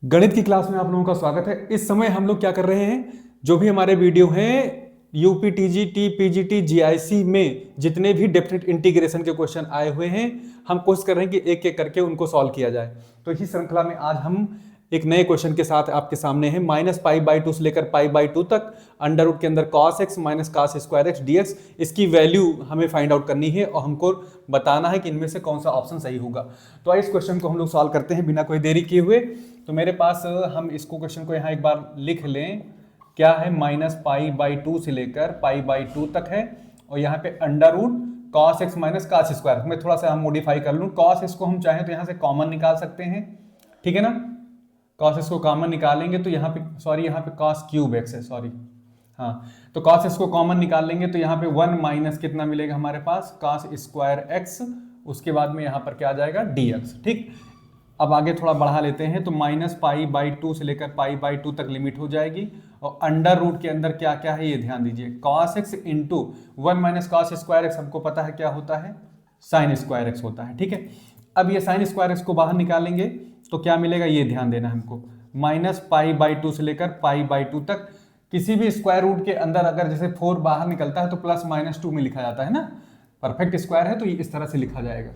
गणित की क्लास में आप लोगों का स्वागत है। इस समय हम लोग क्या कर रहे हैं, जो भी हमारे वीडियो हैं यूपी टीजीटी पीजीटी जीआईसी में जितने भी डेफिनेट इंटीग्रेशन के क्वेश्चन आए हुए हैं, हम कोशिश कर रहे हैं कि एक एक करके उनको सॉल्व किया जाए। तो इसी श्रृंखला में आज हम एक नए क्वेश्चन के साथ आपके सामने हैं। -π/2 से लेकर π/2 तक अंडर रूट के अंदर cos x minus cos square x dx, इसकी वैल्यू हमें फाइंड आउट करनी है और हमको बताना है कि इनमें से कौन सा ऑप्शन सही होगा। तो आइए इस क्वेश्चन को हम लोग सॉल्व करते हैं बिना कोई देरी किए हुए। तो मेरे पास हम इसको क्वेश्चन को यहाँ एक बार लिख लें। क्या है, -π/2 से लेकर π/2 तक है और यहाँ पे under root cos x minus cos square. मैं थोड़ा सा हम मॉडिफाई कर लूँ, cos x को हम चाहें तो यहाँ से कॉमन निकाल सकते हैं, ठीक है ना। cos x को कॉमन निकालेंगे तो यहाँ पे यहाँ पे cos क्यूब x है, हाँ। तो cos x को कॉमन निकाल लेंगे तो यहाँ पे 1 माइनस कितना मिलेगा हमारे पास, cos स्क्वायर x, उसके बाद में यहाँ पर क्या आ जाएगा dx, ठीक। अब आगे थोड़ा बढ़ा लेते हैं तो -π/2 से लेकर π/2 तक लिमिट हो जाएगी और अंडर रूट के अंदर क्या क्या है ये ध्यान दीजिए। cos x into 1 minus cos square x हमको पता है क्या होता है, साइन स्क्वायर एक्स होता है, ठीक है। अब ये साइन स्क्वायर एक्स को बाहर निकालेंगे तो क्या मिलेगा, ये ध्यान देना हमको। -π/2 से लेकर π/2 तक किसी भी स्क्वायर रूट के अंदर अगर जैसे 4 बाहर निकलता है तो +-2 में लिखा जाता है ना, परफेक्ट स्क्वायर है तो ये इस तरह से लिखा जाएगा।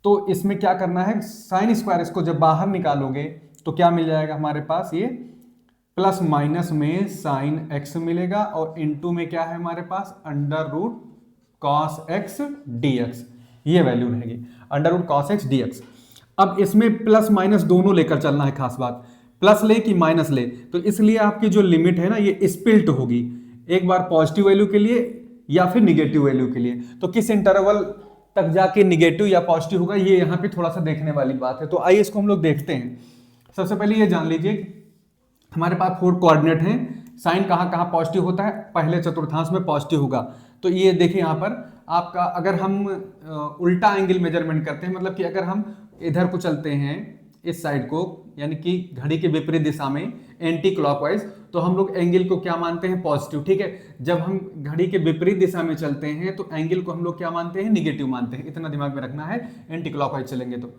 तो इसमें क्या करना है, साइन स्क्वायर इसको जब बाहर निकालोगे तो क्या मिल जाएगा हमारे पास, ये प्लस माइनस में साइन एक्स मिलेगा और इनटू में क्या है हमारे पास, under root cos x dx, ये वैल्यू रहेगी, under root cos x dx. अब इसमें प्लस माइनस दोनों लेकर चलना है, खास बात, प्लस ले कि माइनस ले, तो इसलिए आपकी जो लिमिट है ना ये स्प्लिट होगी, एक बार पॉजिटिव वैल्यू के लिए या फिर निगेटिव वैल्यू के लिए। तो किस इंटरवल तक जाके निगेटिव या पॉजिटिव होगा, ये यहाँ पे थोड़ा सा देखने वाली बात है। तो आइए इसको हम लोग देखते हैं। सबसे पहले ये जान लीजिए हमारे पास 4 कोऑर्डिनेट हैं, साइन कहाँ कहाँ पॉजिटिव होता है, पहले चतुर्थांश में पॉजिटिव होगा। तो ये देखिए यहाँ पर आपका, अगर हम उल्टा एंगल मेजरमेंट करते हैं, मतलब कि अगर हम इधर को चलते हैं इस साइड को, यानी कि घड़ी के विपरीत दिशा में एंटी क्लॉकवाइज, तो हम लोग एंगल को क्या मानते हैं, पॉजिटिव, ठीक है। जब हम घड़ी के विपरीत दिशा में चलते हैं तो एंगल को हम लोग क्या मानते हैं, निगेटिव मानते हैं। इतना दिमाग में रखना है। एंटी क्लॉकवाइज चलेंगे तो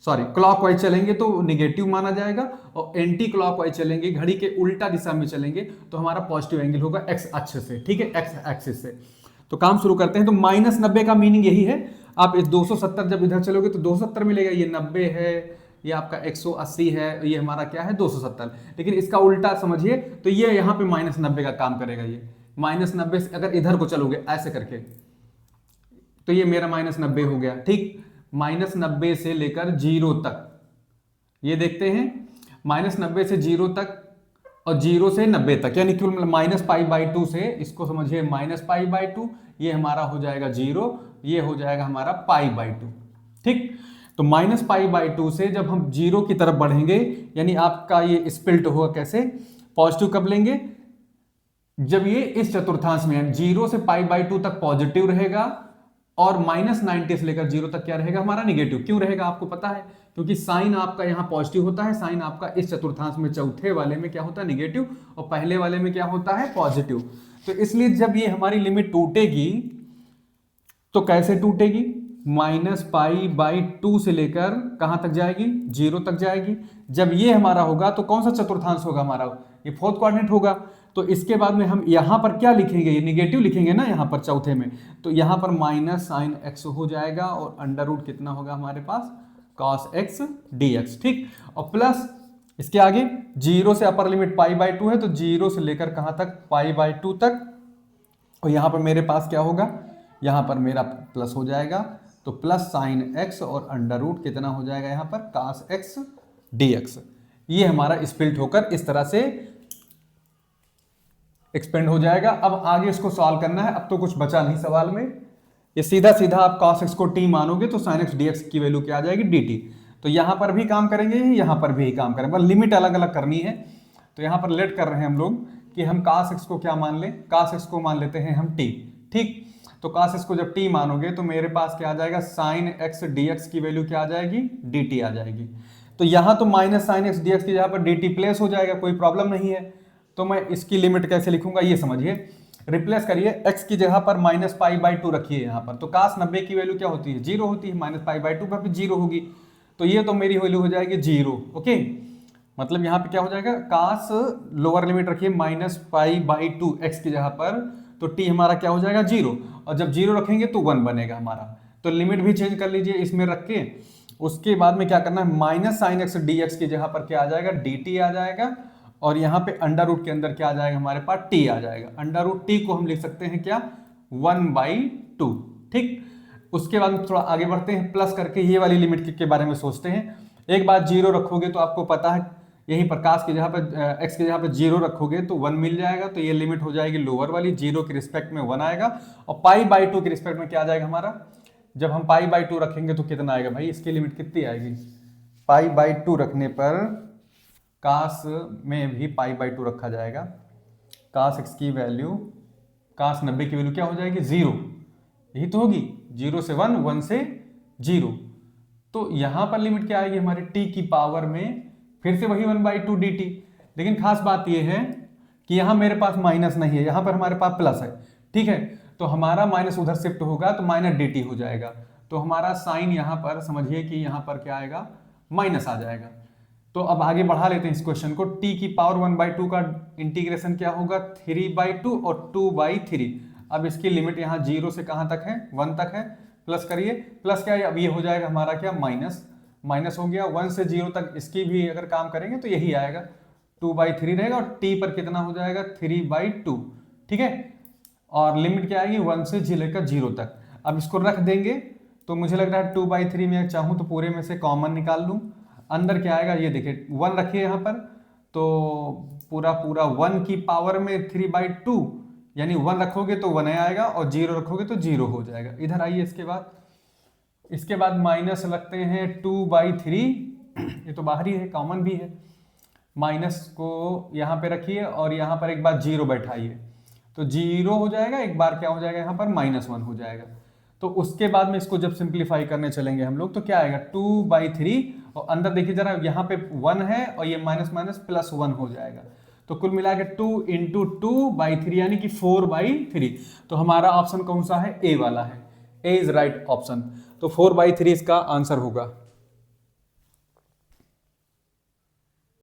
क्लॉकवाइज चलेंगे तो निगेटिव माना जाएगा और एंटी क्लॉकवाइज चलेंगे, घड़ी के उल्टा दिशा में चलेंगे तो हमारा पॉजिटिव एंगल होगा एक्स अक्ष से, ठीक है, एक्स एक्सिस से। तो काम शुरू करते हैं। तो -90 का मीनिंग यही है, आप इस 270 जब इधर चलोगे तो 270 मिलेगा, ये 90 है, ये आपका 180 है, ये हमारा क्या है 270। लेकिन इसका उल्टा समझिए तो ये यहाँ पे -90 का काम करेगा। ये -90 से अगर इधर को चलोगे ऐसे करके तो ये मेरा -90 हो गया, ठीक। -90 से लेकर 0 तक, ये देखते हैं, -90 से 0 तक और 0 से 90 तक, यानी कि -π/2 से इसको समझिए -π/2, ये हमारा हो जाएगा 0, ये हो जाएगा हमारा π/2, ठीक। तो -π/2 से जब हम 0 की तरफ बढ़ेंगे, यानी आपका ये स्प्लिट होगा कैसे, पॉजिटिव कब लेंगे, जब ये इस चतुर्थांश में 0 से π/2 तक पॉजिटिव रहेगा और -90 से लेकर 0 तक क्या रहेगा हमारा, निगेटिव। क्यों रहेगा आपको पता है, क्योंकि साइन आपका यहाँ पॉजिटिव होता है, साइन आपका इस चतुर्थांश में चौथे वाले में क्या होता है, निगेटिव, और पहले वाले में क्या होता है, पॉजिटिव। तो इसलिए जब ये हमारी लिमिट टूटेगी तो कैसे टूटेगी, -π/2 से लेकर कहां तक जाएगी, 0 तक जाएगी। जब ये हमारा होगा तो कौन सा चतुर्थांश होगा हमारा, ये 4th क्वाड्रेंट होगा। तो इसके बाद में हम यहां पर क्या लिखेंगे, ये निगेटिव लिखेंगे ना यहाँ पर चौथे में, तो यहां पर माइनस साइन एक्स हो जाएगा और अंडर रूट कितना होगा हमारे पास, cos x dx, ठीक। और प्लस इसके आगे 0 से अपर लिमिट π/2 है तो 0 से लेकर कहां तक, π/2 तक, और यहां पर मेरे पास क्या होगा, यहां पर मेरा प्लस हो जाएगा, तो प्लस साइन x और अंडर रूट कितना हो जाएगा यहाँ पर, cos x dx। ये हमारा स्प्लिट होकर इस तरह से एक्सपेंड हो जाएगा। अब आगे इसको सॉल्व करना है, अब तो कुछ बचा नहीं सवाल में, ये सीधा सीधा आप cos x को t मानोगे तो sin x dx की वैल्यू क्या आ जाएगी, dt। तो यहां पर भी काम करेंगे, यहां पर भी काम करेंगे, पर लिमिट अलग अलग करनी है। तो यहां पर लेट कर रहे हैं हम लोग कि हम cos x को क्या मान लें, cos x को मान लेते हैं हम t, ठीक। तो cos x को जब t मानोगे तो मेरे पास क्या आ जाएगा, sin x dx की वैल्यू क्या आ जाएगी, dt आ जाएगी। तो यहां तो माइनस साइन एक्स dx की जगह पर dt प्लेस हो जाएगा, कोई प्रॉब्लम नहीं है। तो मैं इसकी लिमिट कैसे लिखूंगा ये समझिए, रिप्लेस करिए, x की जगह पर -π/2 रखिए यहाँ पर, तो cos 90 की वैल्यू क्या होती है, 0 होती है, -π/2 पर भी 0 होगी, तो ये तो मेरी वैल्यू हो जाएगी 0, ओके। मतलब यहाँ पे क्या हो जाएगा, काश लोअर लिमिट रखिए -π/2 x की जगह पर, तो t हमारा क्या हो जाएगा 0, और जब 0 रखेंगे तो 1 बनेगा हमारा। तो लिमिट भी चेंज कर लीजिए इसमें रख के। उसके बाद में क्या करना है, -sin x dx की जगह पर क्या आ जाएगा, dt आ जाएगा, और यहाँ पे अंडर रूट के अंदर क्या आ जाएगा हमारे पास, t आ जाएगा। अंडर रूट t को हम लिख सकते हैं क्या, 1/2। ठीक, उसके बाद में थोड़ा आगे बढ़ते हैं, प्लस करके ये वाली लिमिट के बारे में सोचते हैं। एक बात 0 रखोगे तो आपको पता है यही प्रकाश की जगह पर x की जगह पर 0 रखोगे तो 1 मिल जाएगा, तो ये लिमिट हो जाएगी लोअर वाली, 0 के रिस्पेक्ट में 1 आएगा, और π/2 के रिस्पेक्ट में क्या आ जाएगा हमारा, जब हम π/2 रखेंगे तो कितना आएगा भाई, इसकी लिमिट कितनी आएगी, π/2 रखने पर काश में भी π/2 रखा जाएगा, काश x की वैल्यू, काश 90 की वैल्यू क्या हो जाएगी 0, यही तो होगी, 0 से 1, 1 से 0। तो यहां पर लिमिट क्या आएगी हमारी, t की पावर में फिर से वही 1/2 dt। लेकिन खास बात यह है कि यहां मेरे पास माइनस नहीं है, यहां पर हमारे पास प्लस है। ठीक है, तो हमारा माइनस उधर शिफ्ट होगा तो माइनस dt हो जाएगा, तो हमारा साइन यहां पर समझिए कि यहां पर क्या आएगा, माइनस आ जाएगा। तो अब आगे बढ़ा लेते हैं इस क्वेश्चन को, t की पावर 1/2 का इंटीग्रेशन क्या होगा, 3/2 और 2/3। अब इसकी लिमिट यहाँ 0 से कहाँ तक है, 1 तक है, प्लस करिए, प्लस क्या है, अब ये हो जाएगा हमारा क्या, माइनस, माइनस हो गया, 1 से 0 तक इसकी भी अगर काम करेंगे तो यही आएगा, 2/3 रहेगा, और t पर कितना हो जाएगा 3/2। ठीक है, और लिमिट क्या आएगी 1 से लेकर 0 तक। अब इसको रख देंगे तो मुझे लग रहा है 2/3 में चाहूँ तो पूरे में से कॉमन निकाल लूँ, अंदर क्या आएगा ये देखिए 1 रखिए यहाँ पर, तो पूरा 1 की पावर में 3/2, यानी 1 रखोगे तो 1 आएगा, और 0 रखोगे तो 0 हो जाएगा। इधर आइए, इसके बाद माइनस लगते हैं 2/3, ये तो बाहर ही है, कॉमन भी है, माइनस को यहाँ पे रखिए और यहाँ पर एक बार 0 बैठाइए, तो 0 हो जाएगा, एक बार क्या हो जाएगा यहाँ पर -1 हो जाएगा। तो उसके बाद में इसको जब सिंप्लीफाई करने चलेंगे हम लोग तो क्या आएगा 2/3, और अंदर देखिए जरा यहाँ पे 1 है और ये माइनस माइनस प्लस 1 हो जाएगा, तो कुल मिला के 2 × 2/3 यानी कि 4/3। तो हमारा ऑप्शन कौन सा है, ए वाला है, ए इज राइट ऑप्शन। तो 4/3 इसका आंसर होगा।